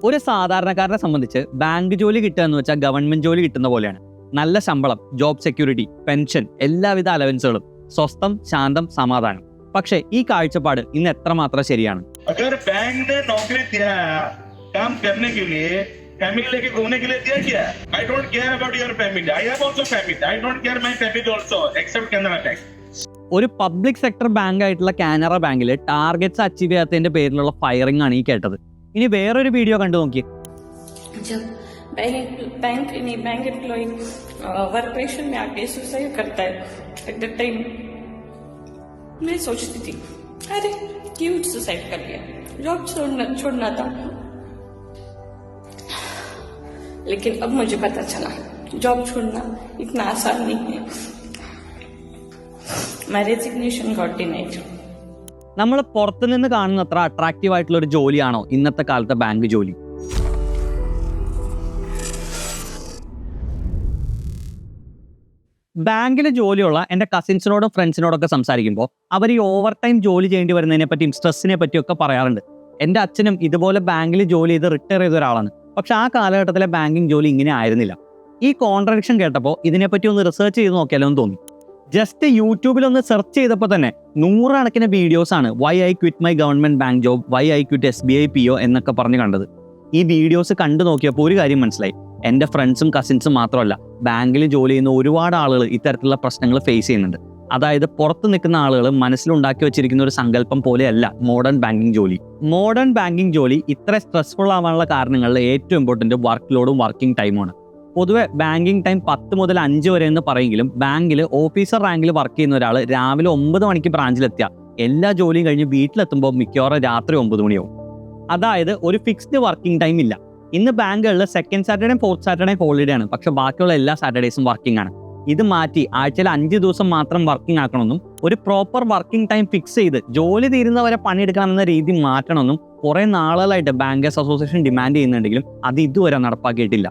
ഒരു സാധാരണക്കാരനെ സംബന്ധിച്ച് ബാങ്ക് ജോലി കിട്ടുക എന്ന് വെച്ചാൽ ഗവൺമെന്റ് ജോലി കിട്ടുന്ന പോലെയാണ്. നല്ല ശമ്പളം, ജോബ് സെക്യൂരിറ്റി, പെൻഷൻ, എല്ലാവിധ അലവൻസുകളും, സ്വസ്ഥം, ശാന്തം, സമാധാനം. പക്ഷേ ഈ കാഴ്ചപ്പാട് ഇന്ന് എത്രമാത്രം ശരിയാണ്? फैमिली लेके घूमने के लिए दिया क्या? I don't care about your family. I have also family. I don't care my family also, except Canara Bank. ഒരു പബ്ലിക് സെക്ടർ ബാങ്ക് ആയിട്ടുള്ള കാനറ ബാങ്കിൽ ടാർഗറ്റ്സ് അച്ചീവ് ചെയ്യാത്തതിന്റെ പേരിലുള്ള ഫയറിംഗ് ആണ് ഈ കേട്ടത്. ഇനി വേറൊരു വീഡിയോ കണ്ടു നോക്കി. बैंक एम्प्लॉय वर्क प्रेशर में आके सुसाइड करता है. एट द टाइम मैं सोचती थी, अरे क्यों सुसाइड कर लिया, जॉब छोड़ना था. लेकिन अब मुझे पता चला जॉब छोड़ना इतना आसान नहीं है. My resignation got denied. നമ്മൾ പുറത്തുനിന്ന് കാണുന്നത്ര അട്രാക്റ്റീവ് ആയിട്ടുള്ള ഒരു ജോലിയാണോ ഇന്നത്തെ കാലത്തെ ബാങ്ക് ജോലി? ബാങ്കിലെ ജോലിയുള്ള എൻ്റെ കസിൻസിനോടും ഫ്രണ്ട്സിനോടൊക്കെ സംസാരിക്കുമ്പോൾ അവർ ഈ ഓവർ ടൈം ജോലി ചെയ്യേണ്ടി വരുന്നതിനെ പറ്റിയും സ്ട്രെസ്സിനെ പറ്റിയൊക്കെ പറയാറുണ്ട്. എൻ്റെ അച്ഛനും ഇതുപോലെ ബാങ്കിൽ ജോലി ചെയ്ത് റിട്ടയർ ചെയ്ത ഒരാളാണ്. പക്ഷെ ആ കാലഘട്ടത്തിലെ ബാങ്കിങ് ജോലി ഇങ്ങനെ ആയിരുന്നില്ല. ഈ കോൺട്രഡിക്ഷൻ കേട്ടപ്പോൾ ഇതിനെപ്പറ്റി ഒന്ന് റിസർച്ച് ചെയ്ത് നോക്കിയാലോ എന്ന് തോന്നി. ജസ്റ്റ് യൂട്യൂബിൽ ഒന്ന് സെർച്ച് ചെയ്തപ്പോൾ തന്നെ നൂറുകണക്കിന് വീഡിയോസാണ് why I quit my government bank job, why I quit SBI PO എന്നൊക്കെ പറഞ്ഞ് കണ്ടത്. ഈ വീഡിയോസ് കണ്ടു നോക്കിയപ്പോൾ ഒരു കാര്യം മനസ്സിലായി. എൻ്റെ ഫ്രണ്ട്സും കസിൻസും മാത്രമല്ല, ബാങ്കിൽ ജോലി ചെയ്യുന്ന ഒരുപാട് ആളുകൾ ഇത്തരത്തിലുള്ള പ്രശ്നങ്ങൾ ഫേസ് ചെയ്യുന്നുണ്ട്. അതായത് പുറത്ത് നിൽക്കുന്ന ആളുകൾ മനസ്സിലുണ്ടാക്കി വെച്ചിരിക്കുന്ന ഒരു സങ്കല്പം പോലെയല്ല മോഡേൺ ബാങ്കിങ് ജോലി. മോഡേൺ ബാങ്കിങ് ജോലി ഇത്ര സ്ട്രെസ്ഫുൾ ആവാനുള്ള കാരണങ്ങളിൽ ഏറ്റവും ഇമ്പോർട്ടൻറ്റ് വർക്ക് ലോഡും വർക്കിംഗ് ടൈമുമാണ്. പൊതുവെ ബാങ്കിങ് ടൈം 10 മുതൽ 5 വരെ എന്ന് പറയെങ്കിലും ബാങ്കിൽ ഓഫീസർ റാങ്കിൽ വർക്ക് ചെയ്യുന്ന ഒരാൾ രാവിലെ 9 മണിക്ക് ബ്രാഞ്ചിലെത്തിയാൽ എല്ലാ ജോലിയും കഴിഞ്ഞ് വീട്ടിലെത്തുമ്പോൾ മിക്കവാറും രാത്രി 9 മണിയാവും. അതായത് ഒരു ഫിക്സ്ഡ് വർക്കിംഗ് ടൈം ഇല്ല. ഇന്ന് ബാങ്കുകളിൽ സെക്കൻഡ് സാറ്റർഡേയും ഫോർത്ത് സാറ്റർഡേയും ഹോളിഡേ ആണ്, പക്ഷെ ബാക്കിയുള്ള എല്ലാ സാറ്റർഡേയ്സും വർക്കിംഗ് ആണ്. ഇത് മാറ്റി ആഴ്ചയിൽ 5 ദിവസം മാത്രം വർക്കിംഗ് ആക്കണമെന്നും ഒരു പ്രോപ്പർ വർക്കിംഗ് ടൈം ഫിക്സ് ചെയ്ത് ജോലി തീരുന്നവരെ പണിയെടുക്കണമെന്ന രീതി മാറ്റണമെന്നും കുറേ നാളുകളായിട്ട് ബാങ്കേഴ്സ് അസോസിയേഷൻ ഡിമാൻഡ് ചെയ്യുന്നുണ്ടെങ്കിലും അത് ഇതുവരെ നടപ്പാക്കിയിട്ടില്ല.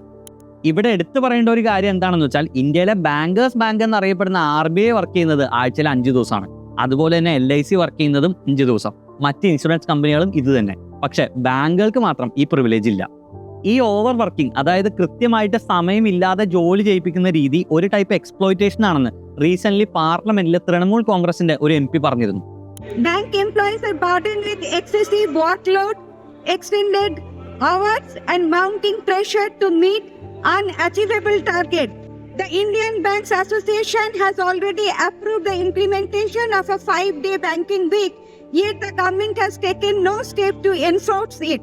ഇവിടെ എടുത്തു പറയേണ്ട ഒരു കാര്യം എന്താണെന്ന് വെച്ചാൽ ഇന്ത്യയിലെ ബാങ്കേഴ്സ് ബാങ്ക് എന്നറിയപ്പെടുന്ന RBI വർക്ക് ചെയ്യുന്നത് ആഴ്ചയിൽ 5 ദിവസമാണ്. അതുപോലെ തന്നെ LIC വർക്ക് ചെയ്യുന്നതും 5 ദിവസം. മറ്റ് ഇൻഷുറൻസ് കമ്പനികളും ഇത് തന്നെ. പക്ഷെ ബാങ്കുകൾക്ക് മാത്രം ഈ പ്രിവിലേജ് ഇല്ല. ഈ ഓവർ വർക്കിംഗ്, അതായത് കൃത്യമായിട്ട് സമയമില്ലാതെ ജോലി ചെയ്യിപ്പിക്കുന്ന രീതി ഒരു ടൈപ്പ് എക്സ്പ്ലോയിറ്റേഷൻ ആണെന്ന് റീസെന്റ് പാർലമെന്റിൽ തൃണമൂൽ കോൺഗ്രസിന്റെ ഒരു MP പറഞ്ഞിരുന്നു. Bank employees are burdened with excessive workload, extended hours and mounting pressure to meet unachievable targets. The Indian Banks Association has already approved the implementation of a 5-day banking week, yet the government has taken no step to enforce it.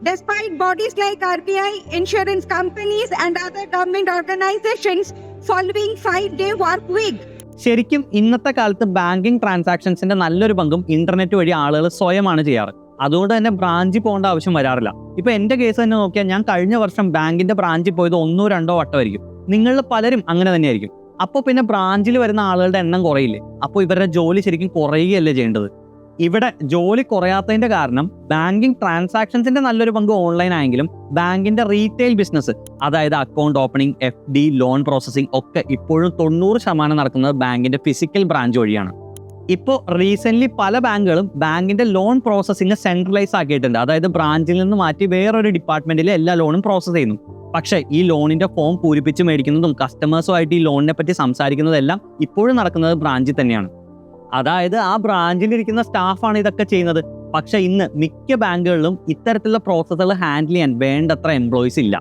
Despite bodies like RBI, insurance companies and other government organizations following 5-day work week. ശരിക്കും ഇന്നത്തെ കാലത്ത് banking ട്രാൻസാക്ഷൻസിന്റെ നല്ലൊരു പങ്കും internet വഴി ആളുകൾ സ്വയമാണ് ചെയ്യാറ്. അതുകൊണ്ട് തന്നെ ബ്രാഞ്ചിൽ പോകേണ്ട ആവശ്യം വരാറില്ല. ഇപ്പൊ എന്റെ കേസ് തന്നെ നോക്കിയാൽ ഞാൻ കഴിഞ്ഞ വർഷം ബാങ്കിന്റെ ബ്രാഞ്ചിൽ പോയത് 1-2 വട്ടമായിരിക്കും. നിങ്ങളിൽ പലരും അങ്ങനെ തന്നെയായിരിക്കും. അപ്പോൾ പിന്നെ ബ്രാഞ്ചിൽ വരുന്ന ആളുകളുടെ എണ്ണം കുറയില്ലേ? അപ്പോൾ ഇവരുടെ ജോലി ശരിക്കും കുറയുകയല്ലേ ചെയ്യേണ്ടത്? ഇവിടെ ജോലി കുറയാത്തതിന്റെ കാരണം ബാങ്കിങ് ട്രാൻസാക്ഷൻസിന്റെ നല്ലൊരു പങ്ക് ഓൺലൈൻ ആയെങ്കിലും ബാങ്കിന്റെ റീറ്റെയിൽ ബിസിനസ്, അതായത് account opening, FD, loan processing ഒക്കെ ഇപ്പോഴും 90% നടക്കുന്നത് ബാങ്കിന്റെ ഫിസിക്കൽ ബ്രാഞ്ച് വഴിയാണ്. ഇപ്പോൾ റീസെന്റ് പല ബാങ്കുകളും ബാങ്കിന്റെ ലോൺ പ്രോസസ്സിംഗ് സെൻട്രലൈസ് ആക്കിയിട്ടുണ്ട്. അതായത് ബ്രാഞ്ചിൽ നിന്ന് മാറ്റി വേറൊരു ഡിപ്പാർട്ട്മെന്റിൽ എല്ലാ ലോണും പ്രോസസ്സ് ചെയ്യുന്നു. പക്ഷേ ഈ ലോണിന്റെ ഫോം പൂരിപ്പിച്ച് മേടിക്കുന്നതും കസ്റ്റമേഴ്സുമായിട്ട് ഈ ലോണിനെ പറ്റി സംസാരിക്കുന്നതെല്ലാം ഇപ്പോഴും നടക്കുന്നത് ബ്രാഞ്ചിൽ തന്നെയാണ്. അതായത് ആ ബ്രാഞ്ചിലിരിക്കുന്ന സ്റ്റാഫാണ് ഇതൊക്കെ ചെയ്യുന്നത്. പക്ഷെ ഇന്ന് മിക്ക ബാങ്കുകളിലും ഇത്തരത്തിലുള്ള പ്രോസസ്സുകൾ ഹാൻഡിൽ ചെയ്യാൻ വേണ്ടത്ര എംപ്ലോയീസ് ഇല്ല.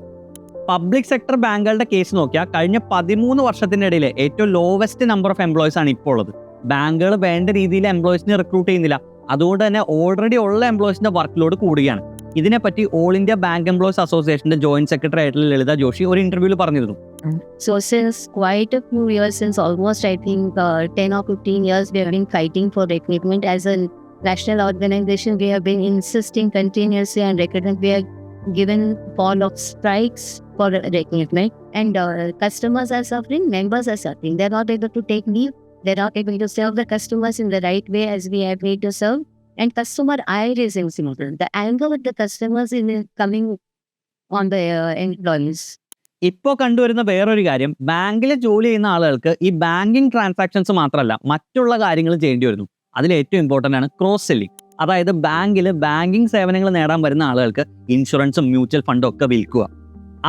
പബ്ലിക് സെക്ടർ ബാങ്കുകളുടെ കേസ് നോക്കിയാൽ കഴിഞ്ഞ 13 വർഷത്തിൻ്റെ ഇടയിൽ ഏറ്റവും ലോവസ്റ്റ് നമ്പർ ഓഫ് എംപ്ലോയീസ് ആണ് ഇപ്പോൾ ഉള്ളത്. ബാങ്കുകൾ വേണ്ട രീതിയിൽ എംപ്ലോയീസിനെ റിക്രൂട്ട് ചെയ്യുന്നില്ല. അതുകൊണ്ട് തന്നെ ഓൾറെഡി ഉള്ള എംപ്ലോയീസിന്റെ വർക്ക് ലോഡ് കൂടുകയാണ്. ഇതിനെപ്പറ്റി ഓൾ ഇന്ത്യ ബാങ്ക് എംപ്ലോയീസ് അസോസിയേഷന്റെ ജോയിന്റ് സെക്രട്ടറി ആയിട്ടുള്ള ലളിത ജോഷി ഒരു ഇന്റർവ്യൂവിൽ പറഞ്ഞിരുന്നു. So since quite a few years, since almost I think 10 or 15 years, we have been fighting for recruitment. As a national organization, we have been insisting continuously on recruitment. We have given fall of strikes for recruitment, and customers are suffering, members are suffering. They are not able to take leave. They are not able to serve the customers in the right way as we have made to serve. And customer ire is important. The anger with the customers is coming on the employees. ഇപ്പോൾ കണ്ടുവരുന്ന വേറൊരു കാര്യം, ബാങ്കിൽ ജോലി ചെയ്യുന്ന ആളുകൾക്ക് ഈ banking transactions മാത്രമല്ല മറ്റുള്ള കാര്യങ്ങൾ ചെയ്യേണ്ടി വരുന്നു. അതിൽ ഏറ്റവും ഇമ്പോർട്ടൻ്റ് ആണ് ക്രോസ് സെല്ലിംഗ്. അതായത് ബാങ്കിൽ ബാങ്കിങ് സേവനങ്ങൾ നേടാൻ വരുന്ന ആളുകൾക്ക് ഇൻഷുറൻസും മ്യൂച്വൽ ഫണ്ടും ഒക്കെ വിൽക്കുക.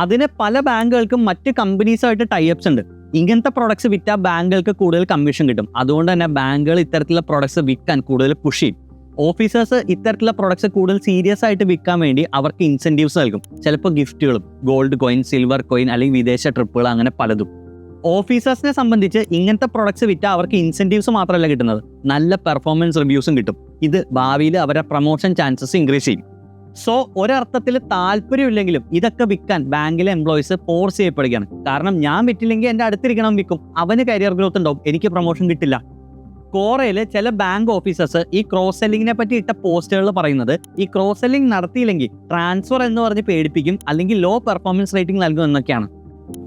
അതിന് പല ബാങ്കുകൾക്കും മറ്റ് കമ്പനീസുമായിട്ട് ടൈപ്സ് ഉണ്ട്. ഇങ്ങനത്തെ പ്രൊഡക്ട്സ് വിറ്റാൽ ബാങ്കുകൾക്ക് കൂടുതൽ കമ്മീഷൻ കിട്ടും. അതുകൊണ്ട് തന്നെ ബാങ്കുകൾ ഇത്തരത്തിലുള്ള പ്രൊഡക്ട്സ് വിൽക്കാൻ കൂടുതൽ പുഷ് ചെയ്യും. ഓഫീസേഴ്സ് ഇത്തരത്തിലുള്ള പ്രൊഡക്ട്സ് കൂടുതൽ സീരിയസ് ആയിട്ട് വിൽക്കാൻ വേണ്ടി അവർക്ക് ഇൻസെൻറ്റീവ്സ് നൽകും. ചിലപ്പോൾ ഗിഫ്റ്റുകളും, ഗോൾഡ് കോയിൻ, സിൽവർ കോയിൻ അല്ലെങ്കിൽ വിദേശ ട്രിപ്പുകൾ, അങ്ങനെ പലതും. ഓഫീസേഴ്സിനെ സംബന്ധിച്ച് ഇങ്ങനത്തെ പ്രൊഡക്ട്സ് വിറ്റാൽ അവർക്ക് ഇൻസെൻറ്റീവ്സ് മാത്രമല്ല കിട്ടുന്നത്, നല്ല പെർഫോമൻസ് റിവ്യൂസും കിട്ടും. ഇത് ഭാവിയിൽ അവരുടെ പ്രൊമോഷൻ ചാൻസസ് ഇൻക്രീസ് ചെയ്യും. സോ ഒരർത്ഥത്തിൽ താല്പര്യമില്ലെങ്കിലും ഇതൊക്കെ വിൽക്കാൻ ബാങ്കിലെ എംപ്ലോയീസ് ഫോഴ്സ് ചെയ്യപ്പെടുകയാണ്. കാരണം ഞാൻ വിറ്റില്ലെങ്കിൽ എൻ്റെ അടുത്തിരിക്കണം വിൽക്കും, അവന് കരിയർ ഗ്രോത്ത് ഉണ്ടാവും, എനിക്ക് പ്രൊമോഷൻ കിട്ടില്ല. കോറയിൽ ചില ബാങ്ക് ഓഫീസേഴ്സ് ഈ ക്രോസ് സെല്ലിങ്ങിനെ പറ്റി ഇട്ട പോസ്റ്റുകളിൽ പറയുന്നത് ഈ ക്രോസ് സെല്ലിംഗ് നടത്തിയില്ലെങ്കിൽ ട്രാൻസ്ഫർ എന്ന് പറഞ്ഞ് പേടിപ്പിക്കും, അല്ലെങ്കിൽ ലോ പെർഫോമൻസ് റേറ്റിംഗ് നൽകും എന്നൊക്കെയാണ്.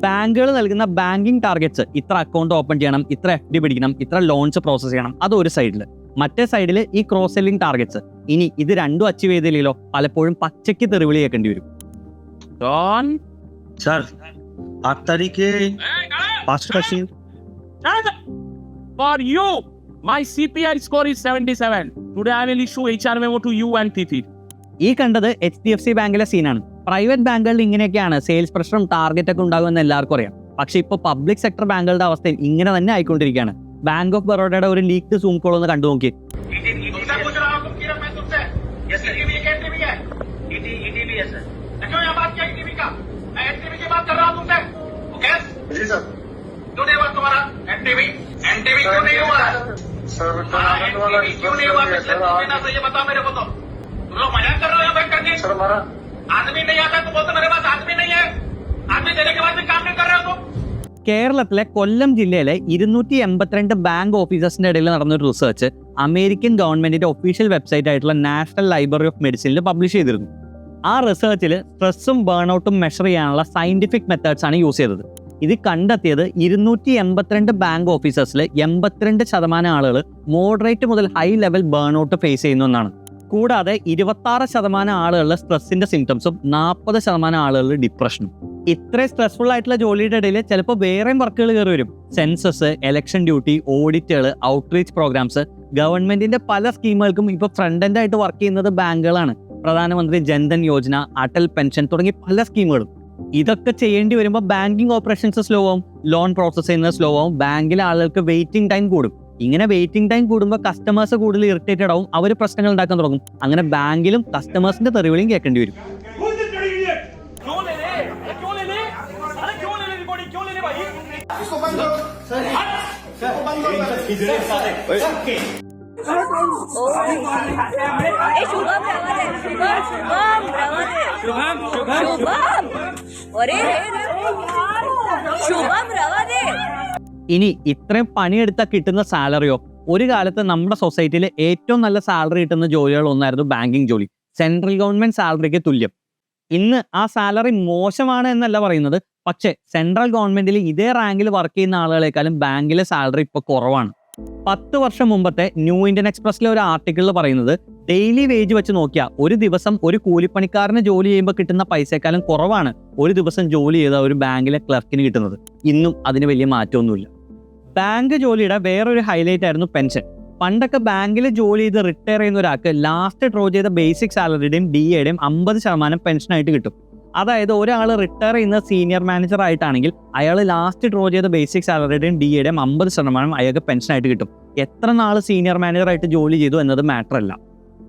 ബാങ്കുകൾ നൽകുന്ന ബാങ്കിങ് ടാർഗറ്റ്സ് ഇത്ര അക്കൗണ്ട് ഓപ്പൺ ചെയ്യണം, ഇത്ര FD പിടിക്കണം, ഇത്ര ലോൺസ് പ്രോസസ് ചെയ്യണം, അത് ഒരു സൈഡിൽ. മറ്റേ സൈഡിൽ ഈ ക്രോസ് സെല്ലിംഗ് ടാർഗറ്റ്സ്. ഇനി ഇത് രണ്ടും അച്ചീവ് ചെയ്തില്ലല്ലോ പലപ്പോഴും പച്ചയ്ക്ക് തെറിവിളി കേൾക്കേണ്ടി വരും. सर 8 तारीख के 5%. For you, my CPI score is 77. Today I will issue HR memo to you and Tithi. ഈ കണ്ടത് HDFC ബാങ്കിലെ സീനാണ്. പ്രൈവറ്റ് ബാങ്കുകളിൽ ഇങ്ങനെയൊക്കെയാണ് സെയിൽസ് പ്രഷറും ടാർഗറ്റ് ഒക്കെ ഉണ്ടാകുമെന്ന് എല്ലാവർക്കും അറിയാം. പക്ഷേ ഇപ്പോൾ പബ്ലിക് സെക്ടർ ബാങ്കുകളുടെ അവസ്ഥയിൽ ഇങ്ങനെ തന്നെ ആയിക്കൊണ്ടിരിക്കുകയാണ്. ബാങ്ക് ഓഫ് ബറോഡയുടെ ഒരു ലീക്ഡ് സൂം കോൾ ഒന്ന് കണ്ടു നോക്കി. കേരളത്തിലെ കൊല്ലം ജില്ലയിലെ 282 ബാങ്ക് ഓഫീസേഴ്സിന്റെ ഇടയിൽ നടന്നൊരു റിസർച്ച് അമേരിക്കൻ ഗവൺമെന്റിന്റെ ഒഫീഷ്യൽ വെബ്സൈറ്റ് ആയിട്ടുള്ള നാഷണൽ ലൈബ്രറി ഓഫ് മെഡിസിനിൽ പബ്ലിഷ് ചെയ്തിരുന്നു. ആ റിസർച്ചിൽ സ്ട്രെസ്സും ബേൺഔട്ടും മെഷർ ചെയ്യാനുള്ള സയന്റിഫിക് മെത്തേഡ്സ് ആണ് യൂസ് ചെയ്തത്. ഇത് കണ്ടെത്തിയത് 282 ബാങ്ക് ഓഫീസേഴ്സിൽ 82% ആളുകൾ മോഡറേറ്റ് മുതൽ ഹൈ ലെവൽ ബേൺഔട്ട് ഫേസ് ചെയ്യുന്നു എന്നാണ്. കൂടാതെ 26% ആളുകളിൽ സ്ട്രെസ്സിന്റെ സിംറ്റംസും 40% ആളുകളിൽ ഡിപ്രഷനും. ഇത്രയും സ്ട്രെസ്ഫുൾ ആയിട്ടുള്ള ജോലിയുടെ ഇടയിൽ ചിലപ്പോൾ വേറെയും വർക്കുകൾ കയറി വരും. സെൻസസ്, ഇലക്ഷൻ ഡ്യൂട്ടി, ഓഡിറ്റുകൾ, ഔട്ട്റീച്ച് പ്രോഗ്രാംസ്. ഗവൺമെന്റിന്റെ പല സ്കീമുകൾക്കും ഇപ്പോൾ ഫ്രണ്ട് എൻഡ് ആയിട്ട് വർക്ക് ചെയ്യുന്നത് ബാങ്കുകളാണ്. പ്രധാനമന്ത്രി ജൻധൻ യോജന, അടൽ പെൻഷൻ തുടങ്ങി പല സ്കീമുകളും. ഇതൊക്കെ ചെയ്യേണ്ടി വരുമ്പോൾ ബാങ്കിങ് ഓപ്പറേഷൻസ് സ്ലോ ആവും, ലോൺ പ്രോസസ് ചെയ്യുന്നത് സ്ലോ ആവും, ബാങ്കിലെ ആളുകൾക്ക് വെയിറ്റിംഗ് ടൈം കൂടും. ഇങ്ങനെ വെയിറ്റിംഗ് ടൈം കൂടുമ്പോൾ കസ്റ്റമേഴ്സ് കൂടുതൽ ഇറിറ്റേറ്റഡ് ആവും, അവർ പ്രശ്നങ്ങൾ ഉണ്ടാക്കാൻ തുടങ്ങും. അങ്ങനെ ബാങ്കിലും കസ്റ്റമേഴ്സിന്റെ തെറിവിളിയും കേൾക്കേണ്ടി വരും. ഇനി ഇത്രയും പണിയെടുത്താൽ കിട്ടുന്ന സാലറിയോ? ഒരു കാലത്ത് നമ്മുടെ സൊസൈറ്റിയിൽ ഏറ്റവും നല്ല സാലറി കിട്ടുന്ന ജോലികൾ ഒന്നായിരുന്നു ബാങ്കിങ് ജോലി. സെൻട്രൽ ഗവൺമെന്റ് സാലറിക്ക് തുല്യം. ഇന്ന് ആ സാലറി മോശമാണ് എന്നല്ല പറയുന്നത്, പക്ഷേ സെൻട്രൽ ഗവൺമെന്റിൽ ഇതേ റാങ്കിൽ വർക്ക് ചെയ്യുന്ന ആളുകളെക്കാളും ബാങ്കിലെ സാലറി ഇപ്പോൾ കുറവാണ്. 10 വർഷം മുമ്പത്തെ ന്യൂ ഇന്ത്യൻ എക്സ്പ്രസിലെ ഒരു ആർട്ടിക്കിളിൽ പറയുന്നത് ഡെയിലി വേജ് വെച്ച് നോക്കിയാൽ ഒരു ദിവസം ഒരു കൂലിപ്പണിക്കാരന് ജോലി ചെയ്യുമ്പോൾ കിട്ടുന്ന പൈസയെക്കാളും കുറവാണ് ഒരു ദിവസം ജോലി ചെയ്ത ഒരു ബാങ്കിലെ ക്ലർക്കിന് കിട്ടുന്നത്. ഇന്നും അതിന് വലിയ മാറ്റമൊന്നുമില്ല. ബാങ്ക് ജോലിയുടെ വേറൊരു ഹൈലൈറ്റ് ആയിരുന്നു പെൻഷൻ. പണ്ടൊക്കെ ബാങ്കിൽ ജോലി ചെയ്ത് റിട്ടയർ ചെയ്യുന്ന ഒരാൾക്ക് ലാസ്റ്റ് ഡ്രോ ചെയ്ത ബേസിക് സാലറിയുടെയും DAയുടെയും 50% പെൻഷനായിട്ട് കിട്ടും. അതായത് ഒരാൾ റിട്ടയർ ചെയ്യുന്ന സീനിയർ മാനേജർ ആയിട്ടാണെങ്കിൽ അയാൾ ലാസ്റ്റ് ഡ്രോ ചെയ്ത ബേസിക് സാലറിയുടെയും DAയുടെയും 50% അയാൾക്ക് പെൻഷനായിട്ട് കിട്ടും. എത്ര നാൾ സീനിയർ മാനേജറായിട്ട് ജോലി ചെയ്തു എന്നത് മാറ്റർ അല്ല.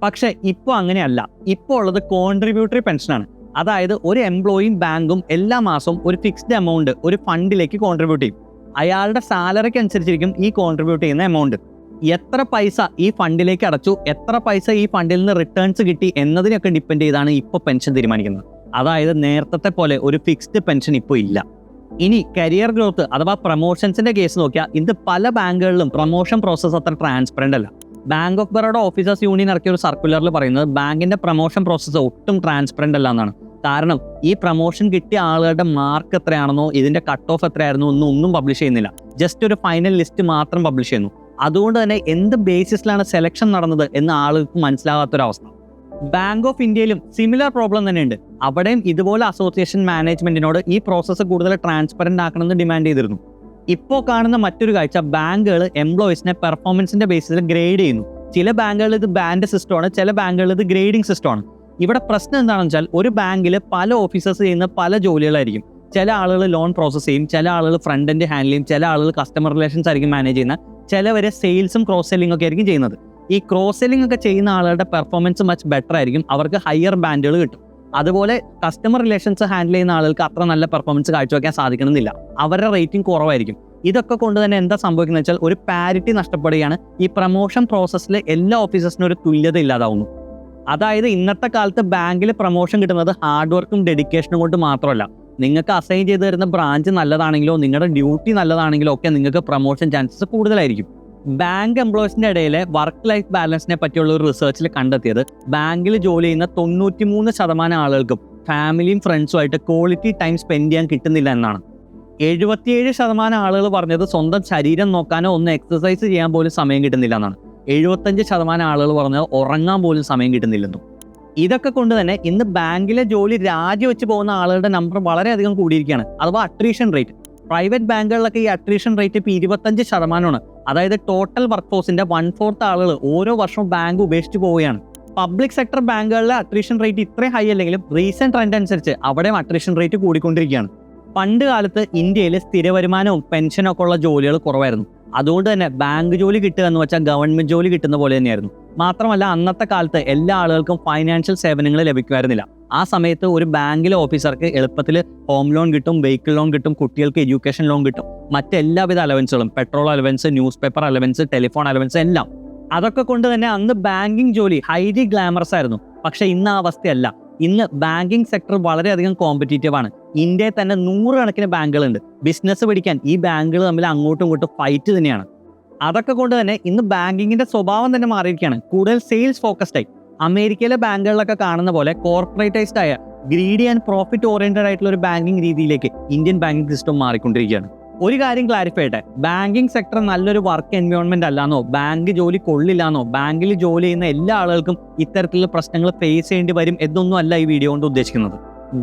പക്ഷേ ഇപ്പോൾ അങ്ങനെയല്ല. ഇപ്പോൾ ഉള്ളത് കോൺട്രിബ്യൂട്ടറി പെൻഷനാണ്. അതായത് ഒരു എംപ്ലോയിയും ബാങ്കും എല്ലാ മാസവും ഒരു ഫിക്സ്ഡ് എമൗണ്ട് ഒരു ഫണ്ടിലേക്ക് കോൺട്രിബ്യൂട്ട് ചെയ്യും. അയാളുടെ സാലറിക്ക് അനുസരിച്ചിരിക്കും ഈ കോൺട്രിബ്യൂട്ട് ചെയ്യുന്ന എമൗണ്ട്. എത്ര പൈസ ഈ ഫണ്ടിലേക്ക് അടച്ചു, എത്ര പൈസ ഈ ഫണ്ടിൽ നിന്ന് റിട്ടേൺസ് കിട്ടി എന്നതിനൊക്കെ ഡിപ്പെൻഡ് ചെയ്താണ് ഇപ്പോൾ പെൻഷൻ തീരുമാനിക്കുന്നത്. അതായത് നേരത്തെ പോലെ ഒരു ഫിക്സ്ഡ് പെൻഷൻ ഇപ്പോൾ ഇല്ല. ഇനി കരിയർ ഗ്രോത്ത് അഥവാ പ്രൊമോഷൻസിന്റെ കേസ് നോക്കിയാൽ ഇത് പല ബാങ്കുകളിലും പ്രൊമോഷൻ പ്രോസസ്സ് അത്ര ട്രാൻസ്പെറന്റ് അല്ല. Bank of Baroda officers union ഇറക്കിയ ഒരു സർക്കുലറിൽ പറയുന്നത് ബാങ്കിന്റെ പ്രൊമോഷൻ പ്രോസസ്സ് ഒട്ടും ട്രാൻസ്പെറന്റ് അല്ല എന്നാണ്. കാരണം ഈ പ്രൊമോഷൻ കിട്ടിയ ആളുകളുടെ മാർക്ക് എത്രയാണെന്നോ ഇതിന്റെ കട്ട് ഓഫ് എത്രയായിരുന്നോ ഒന്നും പബ്ലിഷ് ചെയ്യുന്നില്ല. ജസ്റ്റ് ഒരു ഫൈനൽ ലിസ്റ്റ് മാത്രം പബ്ലിഷ് ചെയ്യുന്നു. അതുകൊണ്ട് തന്നെ എന്ത് ബേസിസിലാണ് സെലക്ഷൻ നടന്നത് എന്ന് ആളുകൾക്ക് മനസ്സിലാകാത്തൊരവസ്ഥ. ബാങ്ക് ഓഫ് ഇന്ത്യയിലും സിമിലർ പ്രോബ്ലം തന്നെയുണ്ട്. അവിടെയും ഇതുപോലെ അസോസിയേഷൻ മാനേജ്മെന്റിനോട് ഈ പ്രോസസ്സ് കൂടുതൽ ട്രാൻസ്പെറന്റ് ആക്കണമെന്ന് ഡിമാൻഡ് ചെയ്തിരുന്നു. ഇപ്പോൾ കാണുന്ന മറ്റൊരു കാഴ്ച ബാങ്കുകൾ എംപ്ലോയീസിനെ പെർഫോമൻസിന്റെ ബേസിസിൽ ഗ്രേഡ് ചെയ്യുന്നു. ചില ബാങ്കുകളിൽ ഇത് ബാൻഡ് സിസ്റ്റമാണ്, ചില ബാങ്കുകളിൽ ഇത് ഗ്രേഡിംഗ് സിസ്റ്റമാണ്. ഇവിടെ പ്രശ്നം എന്താണെന്ന് വെച്ചാൽ ഒരു ബാങ്കിൽ പല ഓഫീസേഴ്സ് ചെയ്യുന്ന പല ജോലികളായിരിക്കും. ചില ആളുകൾ ലോൺ പ്രോസസ്സ് ചെയ്യും, ചില ആളുകൾ ഫ്രണ്ട് എൻഡ് ഹാൻഡിൽ ചെയ്യും, ചില ആളുകൾ കസ്റ്റമർ റിലേഷൻസ് ആയിരിക്കും മാനേജ് ചെയ്യുന്നത്, ചിലവരെ സെയിൽസും ക്രോസ് സെല്ലിംഗ് ഒക്കെ ആയിരിക്കും ചെയ്യുന്നത്. ഈ ക്രോസ് സെല്ലിംഗ് ഒക്കെ ചെയ്യുന്ന ആളുകളുടെ പെർഫോമൻസ് മച്ച് ബെറ്റർ ആയിരിക്കും, അവർക്ക് ഹയർ ബാൻഡുകൾ കിട്ടും. അതുപോലെ കസ്റ്റമർ റിലേഷൻസ് ഹാൻഡിൽ ചെയ്യുന്ന ആളുകൾക്ക് അത്ര നല്ല പെർഫോമൻസ് കാഴ്ചവെക്കാൻ സാധിക്കണമെന്നില്ല, അവരുടെ റേറ്റിംഗ് കുറവായിരിക്കും. ഇതൊക്കെ കൊണ്ട് തന്നെ എന്താ സംഭവിക്കുന്നത് വെച്ചാൽ ഒരു പാരിറ്റി നഷ്ടപ്പെടുകയാണ്. ഈ പ്രൊമോഷൻ പ്രോസസ്സിൽ എല്ലാ ഓഫീസേഴ്സിനും ഒരു തുല്യത ഇല്ലാതാവുന്നു. അതായത് ഇന്നത്തെ കാലത്ത് ബാങ്കിൽ പ്രൊമോഷൻ കിട്ടുന്നത് ഹാർഡ് വർക്കും ഡെഡിക്കേഷനും കൊണ്ട് മാത്രമല്ല, നിങ്ങൾക്ക് അസൈൻ ചെയ്ത് തരുന്ന ബ്രാഞ്ച് നല്ലതാണെങ്കിലോ നിങ്ങളുടെ ഡ്യൂട്ടി നല്ലതാണെങ്കിലോ ഒക്കെ നിങ്ങൾക്ക് പ്രൊമോഷൻ ചാൻസസ് കൂടുതലായിരിക്കും. ബാങ്ക് എംപ്ലോയീസിന്റെ ഇടയിലെ വർക്ക് ലൈഫ് ബാലൻസിനെ പറ്റിയുള്ള ഒരു റിസർച്ചിൽ കണ്ടെത്തിയത് ബാങ്കിൽ ജോലി ചെയ്യുന്ന 93% ആളുകൾക്കും ഫാമിലിയും ഫ്രണ്ട്സുമായിട്ട് ക്വാളിറ്റി ടൈം സ്പെൻഡ് ചെയ്യാൻ കിട്ടുന്നില്ല എന്നാണ്. 77% ആളുകൾ പറഞ്ഞത് സ്വന്തം ശരീരം നോക്കാനോ ഒന്ന് എക്സസൈസ് ചെയ്യാൻ പോലും സമയം കിട്ടുന്നില്ല എന്നാണ്. 75% ആളുകൾ പറഞ്ഞത് ഉറങ്ങാൻ പോലും സമയം കിട്ടുന്നില്ലെന്നും. ഇതൊക്കെ കൊണ്ട് തന്നെ ഇന്ന് ബാങ്കിലെ ജോലി രാജിവെച്ച് പോകുന്ന ആളുകളുടെ നമ്പർ വളരെയധികം കൂടിയിരിക്കുകയാണ്, അഥവാ അട്രീഷൻ റേറ്റ്. പ്രൈവറ്റ് ബാങ്കുകളിലൊക്കെ ഈ അട്രീഷൻ റേറ്റ് ഇപ്പോൾ 25%. അതായത് ടോട്ടൽ വർക്ക് ഫോഴ്സിന്റെ 1/4 ആളുകൾ ഓരോ വർഷവും ബാങ്ക് ഉപേക്ഷിച്ച് പോവുകയാണ്. പബ്ലിക് സെക്ടർ ബാങ്കുകളിലെ അട്രീഷൻ റേറ്റ് ഇത്രയും ഹൈ അല്ലെങ്കിലും റീസെന്റ് ട്രെൻഡ് അനുസരിച്ച് അവിടെയും അട്രീഷൻ റേറ്റ് കൂടിക്കൊണ്ടിരിക്കുകയാണ്. പണ്ട് കാലത്ത് ഇന്ത്യയിൽ സ്ഥിര വരുമാനവും പെൻഷനും ഒക്കെ ഉള്ള ജോലികൾ കുറവായിരുന്നു. അതുകൊണ്ട് തന്നെ ബാങ്ക് ജോലി കിട്ടുക എന്ന് വെച്ചാൽ ഗവൺമെന്റ് ജോലി കിട്ടുന്ന പോലെ തന്നെയായിരുന്നു. മാത്രമല്ല അന്നത്തെ കാലത്ത് എല്ലാ ആളുകൾക്കും ഫൈനാൻഷ്യൽ സേവനങ്ങൾ ലഭിക്കുമായിരുന്നില്ല. ആ സമയത്ത് ഒരു ബാങ്കിലെ ഓഫീസർക്ക് എളുപ്പത്തിൽ ഹോം ലോൺ കിട്ടും, വെഹിക്കിൾ ലോൺ കിട്ടും, കുട്ടികൾക്ക് എഡ്യൂക്കേഷൻ ലോൺ കിട്ടും, മറ്റെല്ലാവിധ അലവൻസുകളും, petrol allowance, newspaper allowance, telephone allowance എല്ലാം. അതൊക്കെ കൊണ്ട് തന്നെ അന്ന് ബാങ്കിങ് ജോലി ഹൈലി ഗ്ലാമറസ് ആയിരുന്നു. പക്ഷെ ഇന്ന് ആ അവസ്ഥയല്ല. ഇന്ന് ബാങ്കിങ് സെക്ടർ വളരെയധികം കോമ്പറ്റീറ്റീവ് ആണ്. ഇന്ത്യയിൽ തന്നെ 100 കണക്കിന് ബാങ്കുകളുണ്ട്. ബിസിനസ് പിടിക്കാൻ ഈ ബാങ്കുകൾ തമ്മിൽ അങ്ങോട്ടും ഇങ്ങോട്ടും ഫൈറ്റ് തന്നെയാണ്. അതൊക്കെ കൊണ്ട് തന്നെ ഇന്ന് ബാങ്കിങ്ങിന്റെ സ്വഭാവം തന്നെ മാറിയിരിക്കുകയാണ്, കൂടുതൽ സെയിൽസ് ഫോക്കസ്ഡ് ആയി. അമേരിക്കയിലെ ബാങ്കുകളിലൊക്കെ കാണുന്ന പോലെ കോർപ്പറേറ്റൈസ്ഡ് ആയ ഗ്രീഡി ആൻഡ് പ്രോഫിറ്റ് ഓറിയന്റഡ് ആയിട്ടുള്ള ഒരു ബാങ്കിങ് രീതിയിലേക്ക് ഇന്ത്യൻ ബാങ്കിങ് സിസ്റ്റം മാറിക്കൊണ്ടിരിക്കുകയാണ്. ഒരു കാര്യം ക്ലാരിഫൈ ചെയ്യട്ടെ, ബാങ്കിങ് സെക്ടർ നല്ലൊരു വർക്ക് എൻവയോൺമെന്റ് അല്ലാന്നോ, ബാങ്ക് ജോലി കൊള്ളില്ലാന്നോ, ബാങ്കിൽ ജോലി ചെയ്യുന്ന എല്ലാ ആളുകൾക്കും ഇത്തരത്തിലുള്ള പ്രശ്നങ്ങൾ ഫേസ് ചെയ്യേണ്ടി വരും എന്നൊന്നും അല്ല ഈ വീഡിയോ കൊണ്ട് ഉദ്ദേശിക്കുന്നത്.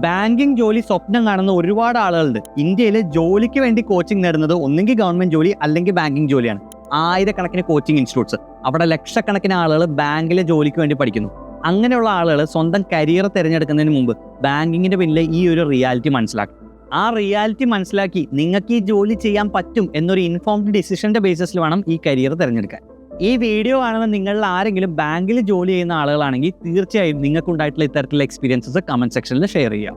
ബാങ്കിങ് ജോലി സ്വപ്നം കാണുന്ന ഒരുപാട് ആളുകളുണ്ട്. ഇന്ത്യയിൽ ജോലിക്ക് വേണ്ടി കോച്ചിങ് നേടുന്നത് ഒന്നെങ്കിൽ ഗവൺമെന്റ് ജോലി അല്ലെങ്കിൽ ബാങ്കിങ് ജോലിയാണ്. 1000 കോച്ചിങ് ഇൻസ്റ്റിറ്റ്യൂട്ട്സ്, അവിടെ ലക്ഷക്കണക്കിന് ആളുകൾ ബാങ്കിലെ ജോലിക്ക് വേണ്ടി പഠിക്കുന്നു. അങ്ങനെയുള്ള ആളുകൾ സ്വന്തം കരിയർ തിരഞ്ഞെടുക്കുന്നതിന് മുമ്പ് ബാങ്കിങ്ങിന്റെ പിന്നിലെ ഈ ഒരു റിയാലിറ്റി മനസ്സിലാക്കി. ആ റിയാലിറ്റി മനസ്സിലാക്കി നിങ്ങൾക്ക് ഈ ജോലി ചെയ്യാൻ പറ്റും എന്നൊരു ഇൻഫോംഡ് ഡിസിഷന്റെ ബേസിസിൽ വേണം ഈ കരിയർ തിരഞ്ഞെടുക്കാൻ. ഈ വീഡിയോ കാണുന്ന നിങ്ങളിൽ ആരെങ്കിലും ബാങ്കിൽ ജോലി ചെയ്യുന്ന ആളുകളാണെങ്കിൽ തീർച്ചയായും നിങ്ങൾക്കുണ്ടായിട്ടുള്ള ഇത്തരത്തിലുള്ള എക്സ്പീരിയൻസസ് കമന്റ് സെക്ഷനിൽ ഷെയർ ചെയ്യാം.